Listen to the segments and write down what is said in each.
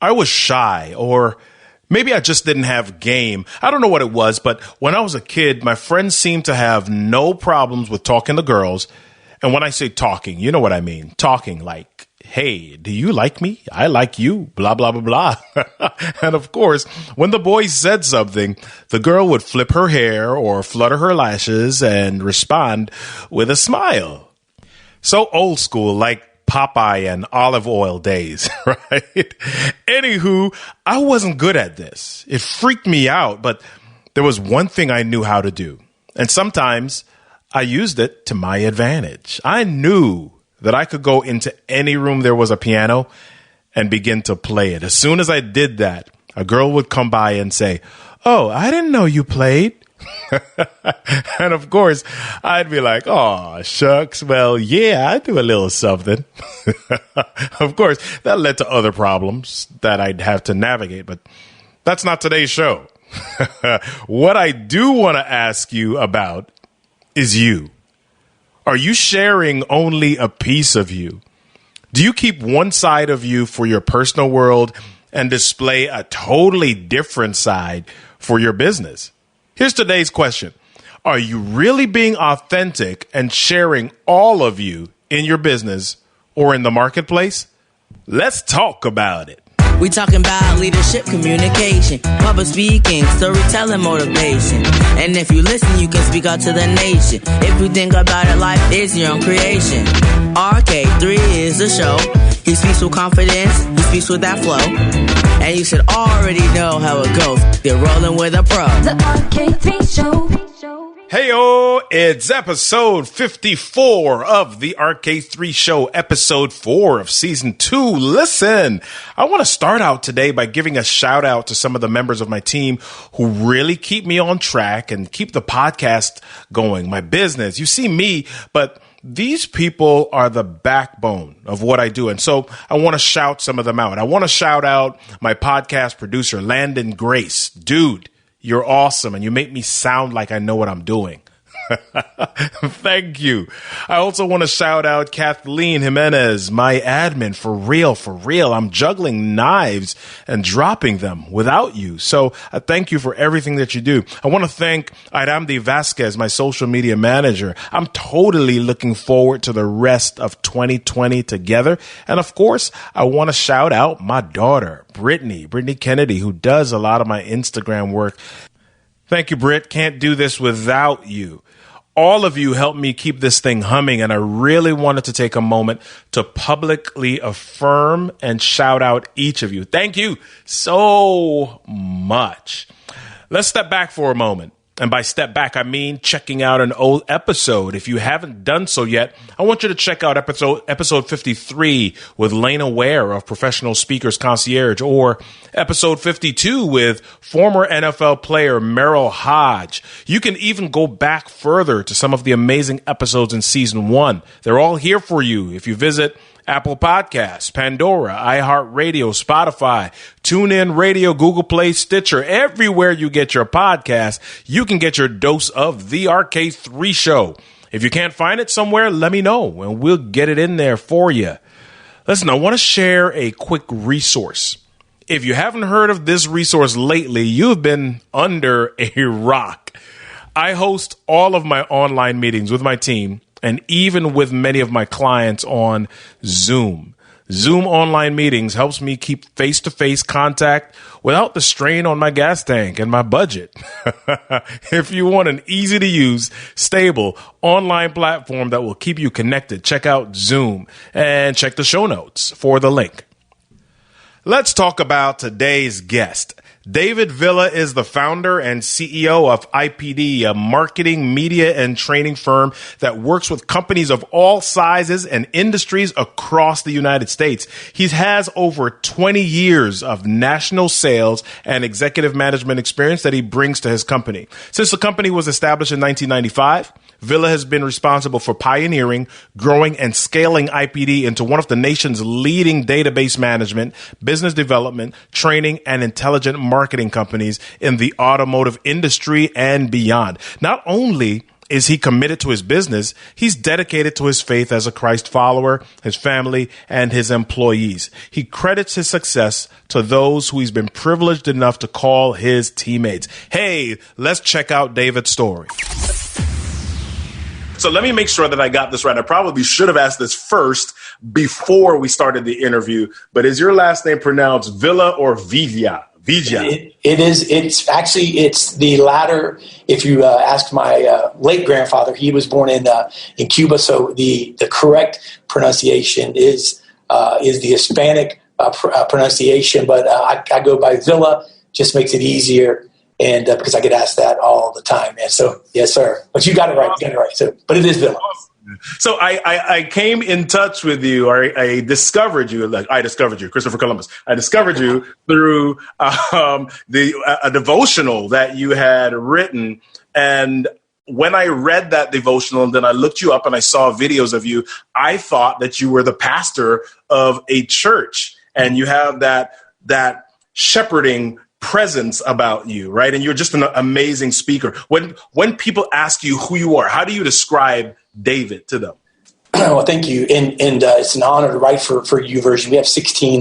I was shy, or maybe I just didn't have game. I don't know what it was, but when I was a kid, my friends seemed to have no problems with talking to girls. And when I say talking, you know what I mean. Talking like, hey, do you like me? I like you, blah, blah, blah, blah. And of course, when the boy said something, the girl would flip her hair or flutter her lashes and respond with a smile. So old school, like Popeye and olive oil days, right? Anywho, I wasn't good at this. It freaked me out, but there was one thing I knew how to do. And sometimes I used it to my advantage. I knew that I could go into any room there was a piano and begin to play it. As soon as I did that, a girl would come by and say, "Oh, I didn't know you played." And of course, I'd be like, "Oh, shucks. Well, yeah, I do a little something." Of course, that led to other problems that I'd have to navigate, but that's not today's show. What I do want to ask you about is you. Are you sharing only a piece of you? Do you keep one side of you for your personal world and display a totally different side for your business? Here's today's question. Are you really being authentic and sharing all of you in your business or in the marketplace? Let's talk about it. We talking about leadership, communication, public speaking, storytelling, motivation. And if you listen, you can speak out to the nation. If you think about it, life is your own creation. RK3 is the show. He speaks with confidence, he speaks with that flow. And you should already know how it goes. They're rolling with a pro. The RK3 Show. Heyo, it's episode 54 of the RK3 Show, episode 4 of season 2. Listen, I want to start out today by giving a shout out to some of the members of my team who really keep me on track and keep the podcast going, my business. You see me, but these people are the backbone of what I do. And so I want to shout some of them out. I want to shout out my podcast producer, Landon Grace. Dude, you're awesome, and you make me sound like I know what I'm doing. Thank you. I also want to shout out Kathleen Jimenez, my admin. For real. I'm juggling knives and dropping them without you. So I thank you for everything that you do. I want to thank Iramdi Vasquez, my social media manager. I'm totally looking forward to the rest of 2020 together. And of course, I want to shout out my daughter, Brittany Kennedy, who does a lot of my Instagram work. Thank you, Britt. Can't do this without you. All of you helped me keep this thing humming, and I really wanted to take a moment to publicly affirm and shout out each of you. Thank you so much. Let's step back for a moment. And by step back, I mean checking out an old episode. If you haven't done so yet, I want you to check out episode 53 with Lena Ware of Professional Speakers Concierge, or episode 52 with former NFL player Merrill Hodge. You can even go back further to some of the amazing episodes in season 1. They're all here for you if you visit Apple Podcasts, Pandora, iHeartRadio, Spotify, TuneIn Radio, Google Play, Stitcher. Everywhere you get your podcast, you can get your dose of the RK3 Show. If you can't find it somewhere, let me know, and we'll get it in there for you. Listen, I want to share a quick resource. If you haven't heard of this resource lately, you've been under a rock. I host all of my online meetings with my team, and even with many of my clients on Zoom. Zoom online meetings helps me keep face-to-face contact without the strain on my gas tank and my budget. If you want an easy-to-use, stable online platform that will keep you connected, check out Zoom and check the show notes for the link. Let's talk about today's guest. David Villa is the founder and CEO of IPD, a marketing, media, and training firm that works with companies of all sizes and industries across the United States. He has over 20 years of national sales and executive management experience that he brings to his company. Since the company was established in 1995, Villa has been responsible for pioneering, growing, and scaling IPD into one of the nation's leading database management, business development, training, and intelligent marketing companies in the automotive industry and beyond. Not only is he committed to his business, he's dedicated to his faith as a Christ follower, his family, and his employees. He credits his success to those who he's been privileged enough to call his teammates. Hey, let's check out David's story. So let me make sure that I got this right. I probably should have asked this first before we started the interview, but is your last name pronounced Villa or Villa? It is. It's the latter. If you ask my late grandfather, he was born in Cuba, so the correct pronunciation is the Hispanic pronunciation. But I go by Villa, just makes it easier, and because I get asked that all the time. And so, yes, sir. But you got it right. So, but it is Villa. So I came in touch with you, or I discovered you, Christopher Columbus. I discovered you through a devotional that you had written. And when I read that devotional and then I looked you up and I saw videos of you, I thought that you were the pastor of a church, and you have that shepherding presence about you, right? And you're just an amazing speaker. When people ask you who you are, how do you describe David to them? Well, thank you. And it's an honor to write for YouVersion. We have 16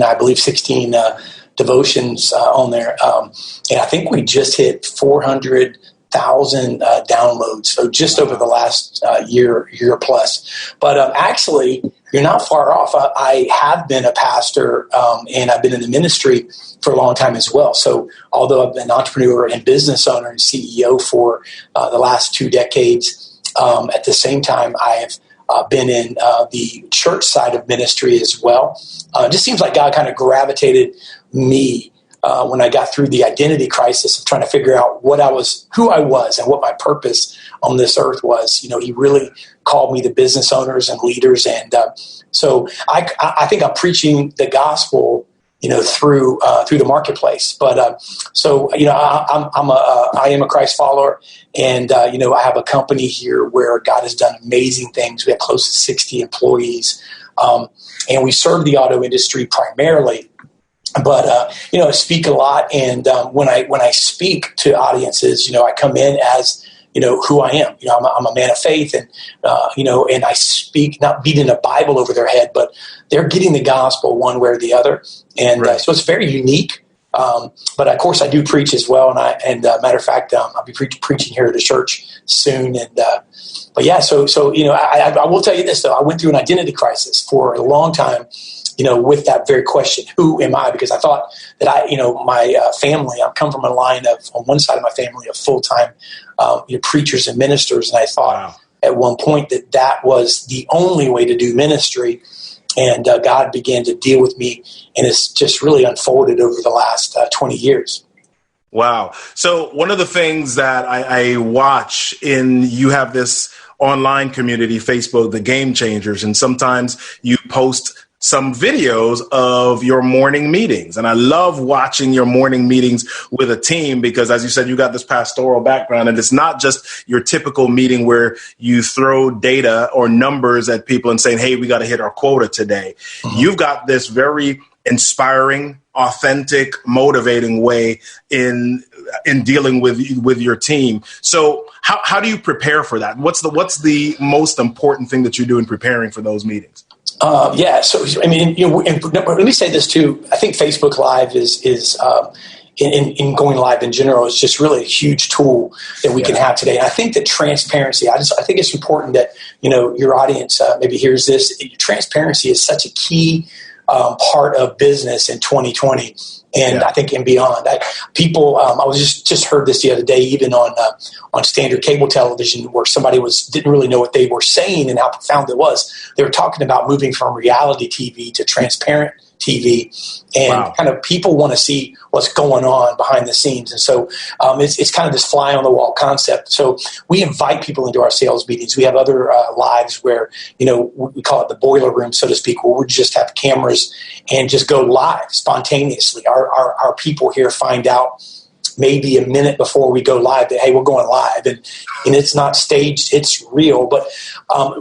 devotions on there. And I think we just hit 400,000 downloads. So just over the last year plus. But actually, you're not far off. I have been a pastor and I've been in the ministry for a long time as well. So although I've been an entrepreneur and business owner and CEO for the last 2 decades, at the same time, I have been in the church side of ministry as well. It just seems like God kind of gravitated me when I got through the identity crisis of trying to figure out who I was and what my purpose on this earth was. You know, he really called me to business owners and leaders. And so I think I'm preaching the gospel, you know, through the marketplace. But so, you know, I am a Christ follower, and you know, I have a company here where God has done amazing things. We have close to 60 employees, and we serve the auto industry primarily. But you know, I speak a lot, and when I speak to audiences, you know, I come in as, you know, who I am. You know, I'm a man of faith, and you know, and I speak not beating a Bible over their head, but they're getting the gospel one way or the other, and right. So it's very unique. But of course, I do preach as well, and matter of fact, I'll be preaching here at a church soon. And but yeah, so you know, I will tell you this though, I went through an identity crisis for a long time. You know, with that very question, who am I? Because I thought that my family, I come from a line of, on one side of my family, of full-time preachers and ministers. And I thought at one point that was the only way to do ministry. And God began to deal with me, and it's just really unfolded over the last 20 years. Wow. So one of the things that I watch you have this online community, Facebook, the Game Changers, and sometimes you post some videos of your morning meetings. And I love watching your morning meetings with a team because, as you said, you got this pastoral background, and it's not just your typical meeting where you throw data or numbers at people and saying, hey, we got to hit our quota today. Mm-hmm. You've got this very inspiring, authentic, motivating way in dealing with your team. So how do you prepare for that? What's the most important thing that you do in preparing for those meetings? So I mean, you know, and let me say this too. I think Facebook Live is in going live in general is just really a huge tool that we can have today. And I think that transparency. I think it's important that, you know, your audience maybe hears this. Transparency is such a key part of business in 2020. And I think and beyond, people. I was just heard this the other day, even on standard cable television, where somebody didn't really know what they were saying and how profound it was. They were talking about moving from reality TV to transparent TV, and kind of people want to see what's going on behind the scenes. And so it's kind of this fly on the wall concept. So we invite people into our sales meetings. We have other lives where, you know, we call it the boiler room, so to speak, where we just have cameras and just go live spontaneously. Our people here find out maybe a minute before we go live that, hey, we're going live. And it's not staged, it's real. But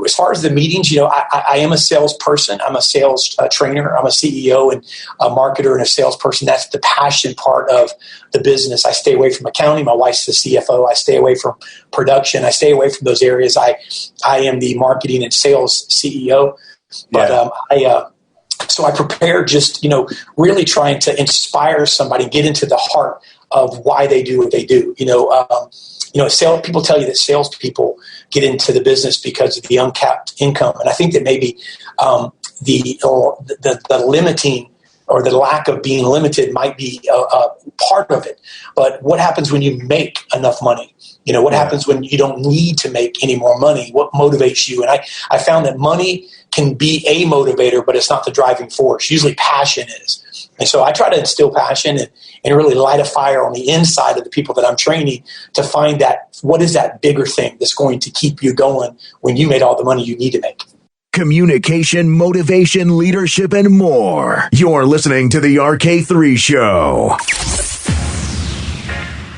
as far as the meetings, I am a salesperson. I'm a sales trainer. I'm a CEO and a marketer and a salesperson. That's the passion part of the business. I stay away from accounting. My wife's the CFO. I stay away from production. I stay away from those areas. I am the marketing and sales CEO. But so I prepare just, really trying to inspire somebody, get into the heart of why they do what they do. People tell you that salespeople get into the business because of the uncapped income. And I think that maybe the limiting or the lack of being limited might be a part of it. But what happens when you make enough money? What happens when you don't need to make any more money? What motivates you? And I found that money can be a motivator, but it's not the driving force. Usually passion is. And so I try to instill passion and really light a fire on the inside of the people that I'm training to find that what is that bigger thing that's going to keep you going when you made all the money you need to make. Communication, motivation, leadership, and more. You're listening to the RK3 Show.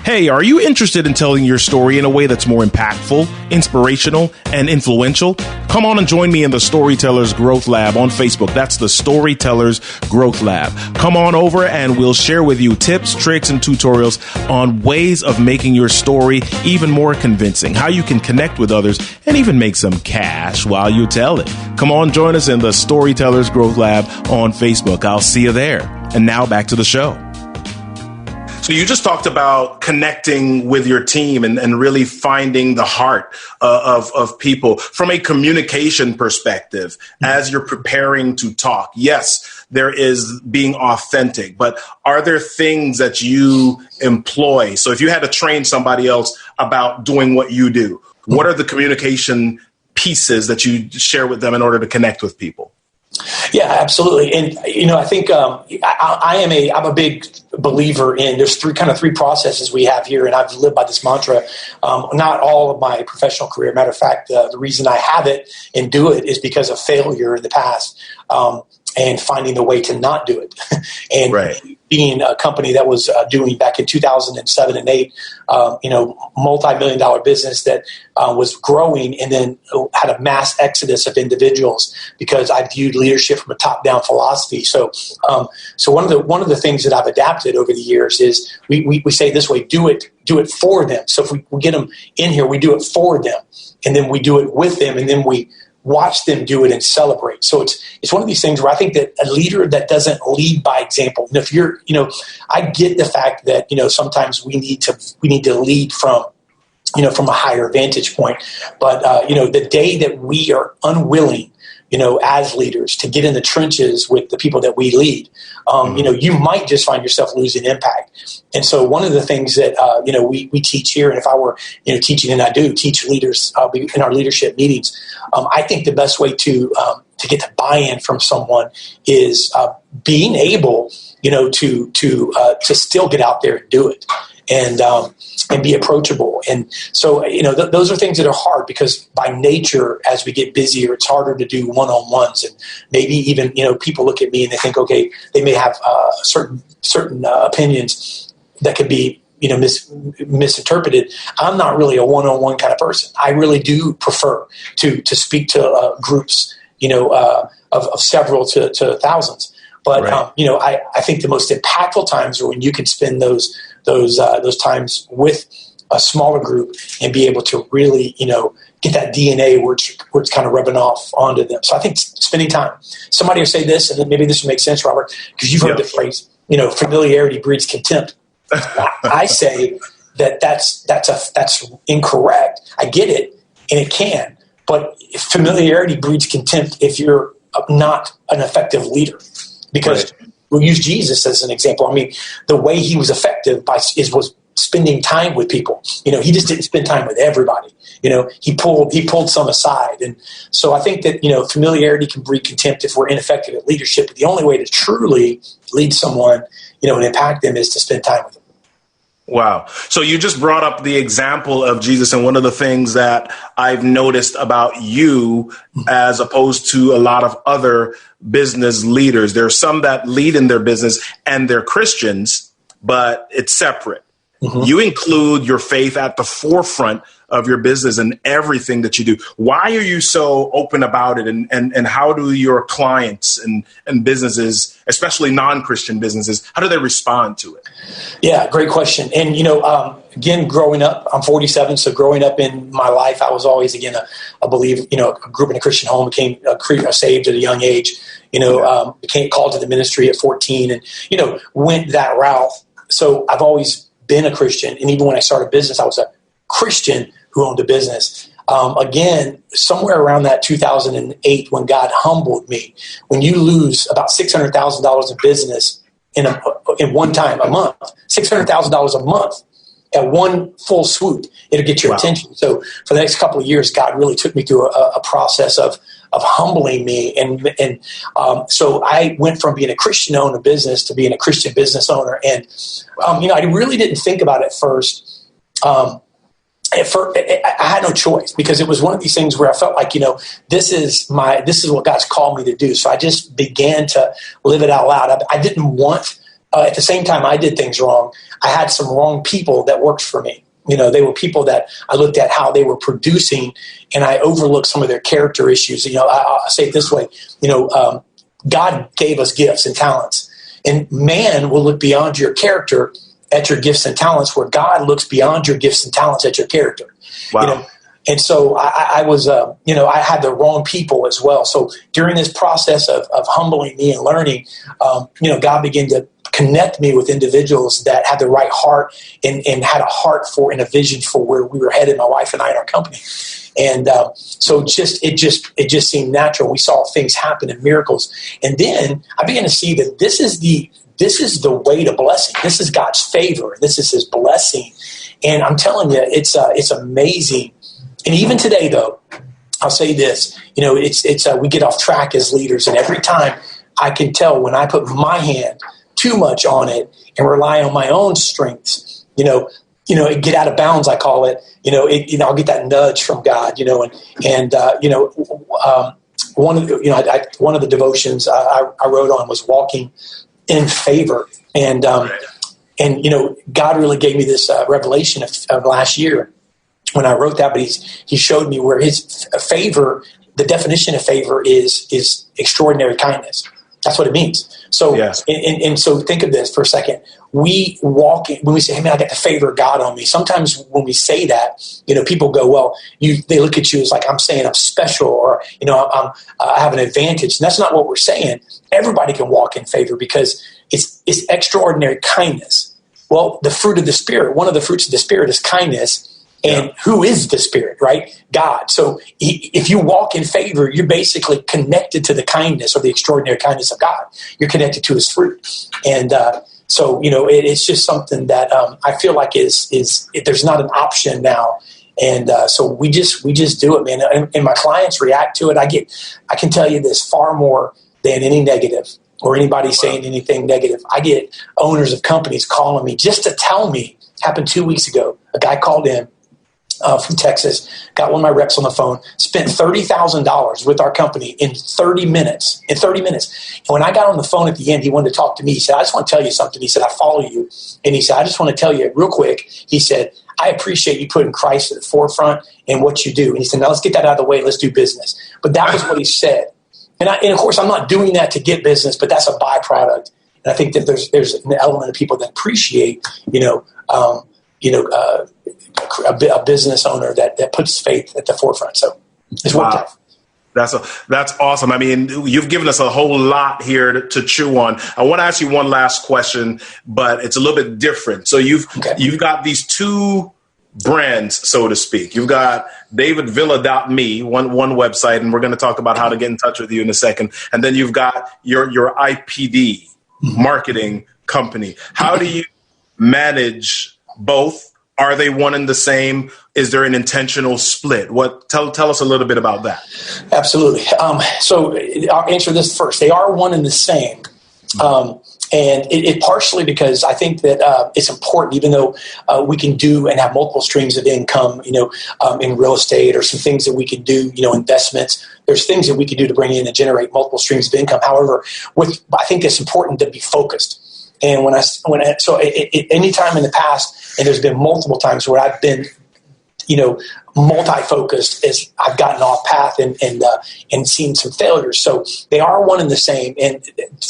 Hey, are you interested in telling your story in a way that's more impactful, inspirational, and influential? Come on and join me in the Storytellers Growth Lab on Facebook. That's the Storytellers Growth Lab. Come on over and we'll share with you tips, tricks, and tutorials on ways of making your story even more convincing, how you can connect with others, and even make some cash while you tell it. Come on, join us in the Storytellers Growth Lab on Facebook. I'll see you there. And now back to the show. So you just talked about connecting with your team and really finding the heart of people from a communication perspective as you're preparing to talk. Yes, there is being authentic, but are there things that you employ? So if you had to train somebody else about doing what you do, what are the communication pieces that you share with them in order to connect with people? Yeah, absolutely. And, I think I'm a big believer in there's three processes we have here. And I've lived by this mantra, not all of my professional career. Matter of fact, the reason I have it and do it is because of failure in the past and finding the way to not do it. And being a company that was doing back in 2007 and 8, multi-million-dollar business that was growing and then had a mass exodus of individuals because I viewed leadership from a top-down philosophy. So one of the things that I've adapted over the years is we say it this way: do it for them. So if we get them in here, we do it for them, and then we do it with them, and then we watch them do it and celebrate. So it's one of these things where I think that a leader that doesn't lead by example, and if you're, I get the fact that, sometimes we need to lead from a higher vantage point. But, the day that we are unwilling, as leaders to get in the trenches with the people that we lead, you might just find yourself losing impact. And so one of the things that, we teach here, and if I were, teaching, and I do teach leaders in our leadership meetings, I think the best way to get the buy-in from someone is being able, to still get out there and do it. And be approachable. And so, those are things that are hard because by nature, as we get busier, it's harder to do one-on-ones. And maybe even, people look at me and they think, okay, they may have certain opinions that could be, misinterpreted. I'm not really a one-on-one kind of person. I really do prefer to speak to groups, of several to thousands. But, I think the most impactful times are when you can spend those times with a smaller group and be able to really, get that DNA where it's kind of rubbing off onto them. So I think spending time. Somebody will say this, and then maybe this will make sense, Robert, because you've heard the phrase, familiarity breeds contempt. I say that's incorrect. I get it, and it can, but familiarity breeds contempt if you're not an effective leader. Because we'll use Jesus as an example. I mean, the way he was effective was spending time with people. He just didn't spend time with everybody. He pulled some aside. And so I think that, familiarity can breed contempt if we're ineffective at leadership. But the only way to truly lead someone, and impact them is to spend time with them. Wow. So you just brought up the example of Jesus. And one of the things that I've noticed about you as opposed to a lot of other business leaders, there are some that lead in their business and they're Christians, but it's separate. You include your faith at the forefront of your business and everything that you do. Why are you so open about it? And how do your clients and businesses, especially non-Christian businesses, how do they respond to it? Yeah, great question. And, again, growing up, I'm 47. So growing up in my life, I was always, again, I believe, grew up in a Christian home, became saved at a young age, became called to the ministry at 14 and, went that route. So I've always been a Christian. And even when I started business, I was a Christian who owned a business. Again, somewhere around that 2008, when God humbled me, when you lose about $600,000 in business in one time, a month, $600,000 a month at one full swoop, it'll get your attention. So for the next couple of years, God really took me through a process of humbling me. And so I went from being a Christian owner of business to being a Christian business owner. And, I really didn't think about it first. I had no choice, because it was one of these things where I felt like, this is what God's called me to do. So I just began to live it out loud. I didn't want, at the same time I did things wrong, I had some wrong people that worked for me. They were people that I looked at how they were producing, and I overlooked some of their character issues. I'll say it this way, God gave us gifts and talents, and man will look beyond your character at your gifts and talents, where God looks beyond your gifts and talents at your character. Wow. And so I was, I had the wrong people as well. So during this process of humbling me and learning, God began to connect me with individuals that had the right heart and had a heart for and a vision for where we were headed, my wife and I, and our company. And so it just seemed natural. We saw things happen and miracles. And then I began to see that this is the way to blessing. This is God's favor. This is his blessing. And I'm telling you, it's amazing. And even today, though, I'll say this, we get off track as leaders. And every time I can tell when I put my hand too much on it and rely on my own strengths, it get out of bounds, I call it, I'll get that nudge from God, one of the devotions I wrote on was walking in favor. And God really gave me this revelation of last year when I wrote that, but he showed me where his favor, the definition of favor is extraordinary kindness. That's what it means. So, yes. And so think of this for a second. We walk in, when we say, hey man, I got the favor of God on me. Sometimes when we say that, people go, well, they look at you as like, I'm saying I'm special, or, I have an advantage. And that's not what we're saying. Everybody can walk in favor because it's extraordinary kindness. Well, the fruit of the Spirit, one of the fruits of the Spirit is kindness. And who is the Spirit, right? God. So if you walk in favor, you're basically connected to the kindness or the extraordinary kindness of God. You're connected to his fruit. And so, it's just something that I feel like there's not an option now. And so we just do it, man. And my clients react to it. I can tell you this far more than any negative or anybody saying anything negative. I get owners of companies calling me just to tell me. Happened 2 weeks ago. A guy called in from Texas, got one of my reps on the phone, spent $30,000 with our company in 30 minutes. And when I got on the phone at the end, he wanted to talk to me. He said, I just want to tell you something. He said, I follow you. And he said, I just want to tell you real quick. He said, I appreciate you putting Christ at the forefront and what you do. And he said, now let's get that out of the way. Let's do business. But that was what he said. And of course, I'm not doing that to get business, but that's a byproduct. And I think that there's an element of people that appreciate, a business owner that puts faith at the forefront. So it's worked out. That's awesome. I mean, you've given us a whole lot here to chew on. I want to ask you one last question, but it's a little bit different. So you've got these two brands, so to speak. You've got davidvilla.me, one website, and we're going to talk about how to get in touch with you in a second. And then you've got your IPD marketing company. How do you manage both? Are they one and the same? Is there an intentional split? Tell us a little bit about that. Absolutely. So I'll answer this first. They are one and the same. And it partially because I think that it's important, even though we can do and have multiple streams of income, in real estate or some things that we can do, investments. There's things that we can do to bring in and generate multiple streams of income. However, I think it's important to be focused. And anytime in the past, and there's been multiple times where I've been, multi-focused as I've gotten off path and seen some failures. So they are one and the same. And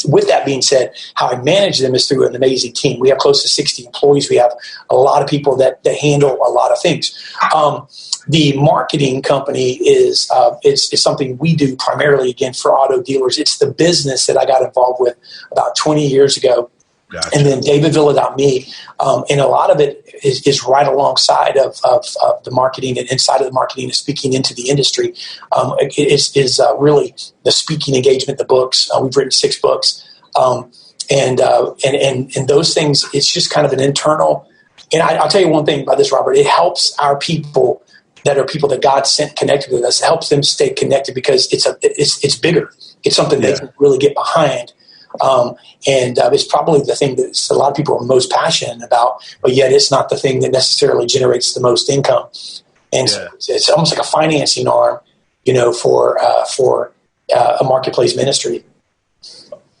with that being said, how I manage them is through an amazing team. We have close to 60 employees. We have a lot of people that handle a lot of things. The marketing company is something we do primarily, again, for auto dealers. It's the business that I got involved with about 20 years ago. Gotcha. And then DavidVilla.me, and a lot of it is right alongside of the marketing and inside of the marketing and speaking into the industry. Is really the speaking engagement, the books. We've written 6 books, and those things. It's just kind of an internal. And I'll tell you one thing about this, Robert. It helps our people that are people that God sent connected with us. It helps them stay connected because it's bigger. It's something they can really get behind. And it's probably the thing that a lot of people are most passionate about, but yet it's not the thing that necessarily generates the most income. And so it's almost like a financing arm, for a marketplace ministry.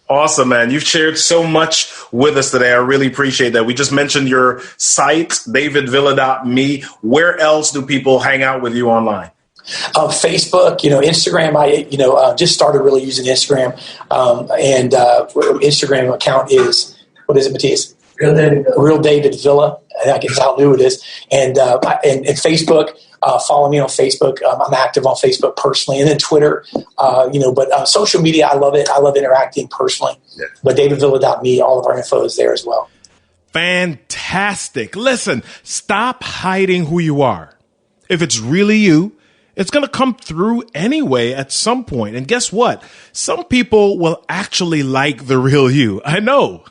Awesome, man. You've shared so much with us today. I really appreciate that. We just mentioned your site, davidvilla.me. Where else do people hang out with you online? Facebook, Instagram. I just started really using Instagram, and Instagram account is, what is it, Matthias? Real David Villa. I guess how new it is. And Facebook. Follow me on Facebook. I'm active on Facebook personally, and then Twitter. But social media, I love it. I love interacting personally. Yeah. But davidvilla.me, all of our info is there as well. Fantastic. Listen, stop hiding who you are. If it's really you, it's going to come through anyway at some point. And guess what? Some people will actually like the real you. I know.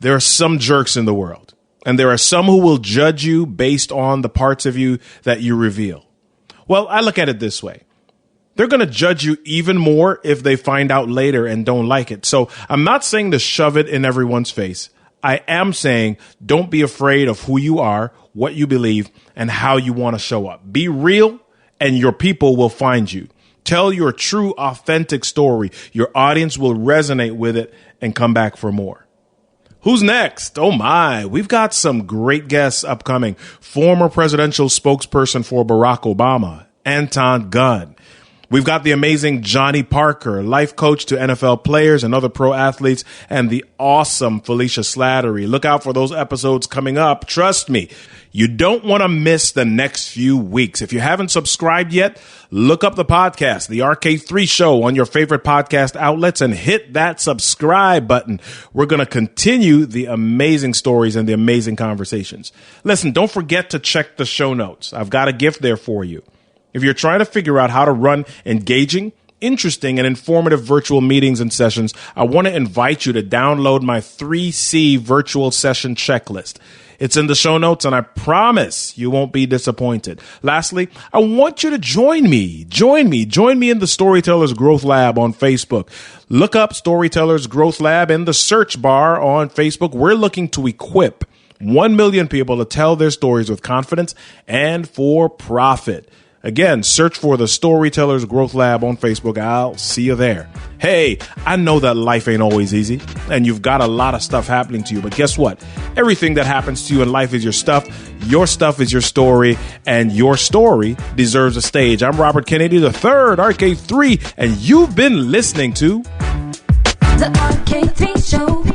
There are some jerks in the world, and there are some who will judge you based on the parts of you that you reveal. Well, I look at it this way. They're going to judge you even more if they find out later and don't like it. So I'm not saying to shove it in everyone's face. I am saying don't be afraid of who you are, what you believe, and how you want to show up. Be real, and your people will find you. Tell your true, authentic story. Your audience will resonate with it and come back for more. Who's next? Oh my, we've got some great guests upcoming. Former presidential spokesperson for Barack Obama, Anton Gunn. We've got the amazing Johnny Parker, life coach to NFL players and other pro athletes, and the awesome Felicia Slattery. Look out for those episodes coming up. Trust me, you don't want to miss the next few weeks. If you haven't subscribed yet, look up the podcast, the RK3 Show, on your favorite podcast outlets and hit that subscribe button. We're going to continue the amazing stories and the amazing conversations. Listen, don't forget to check the show notes. I've got a gift there for you. If you're trying to figure out how to run engaging, interesting, and informative virtual meetings and sessions, I want to invite you to download my 3C virtual session checklist. It's in the show notes, and I promise you won't be disappointed. Lastly, I want you to join me. Join me in the Storytellers Growth Lab on Facebook. Look up Storytellers Growth Lab in the search bar on Facebook. We're looking to equip 1 million people to tell their stories with confidence and for profit. Again, search for the Storytellers Growth Lab on Facebook. I'll see you there. Hey, I know that life ain't always easy, and you've got a lot of stuff happening to you, but guess what? Everything that happens to you in life is your stuff is your story, and your story deserves a stage. I'm Robert Kennedy III, RK3, and you've been listening to The RK3 Show.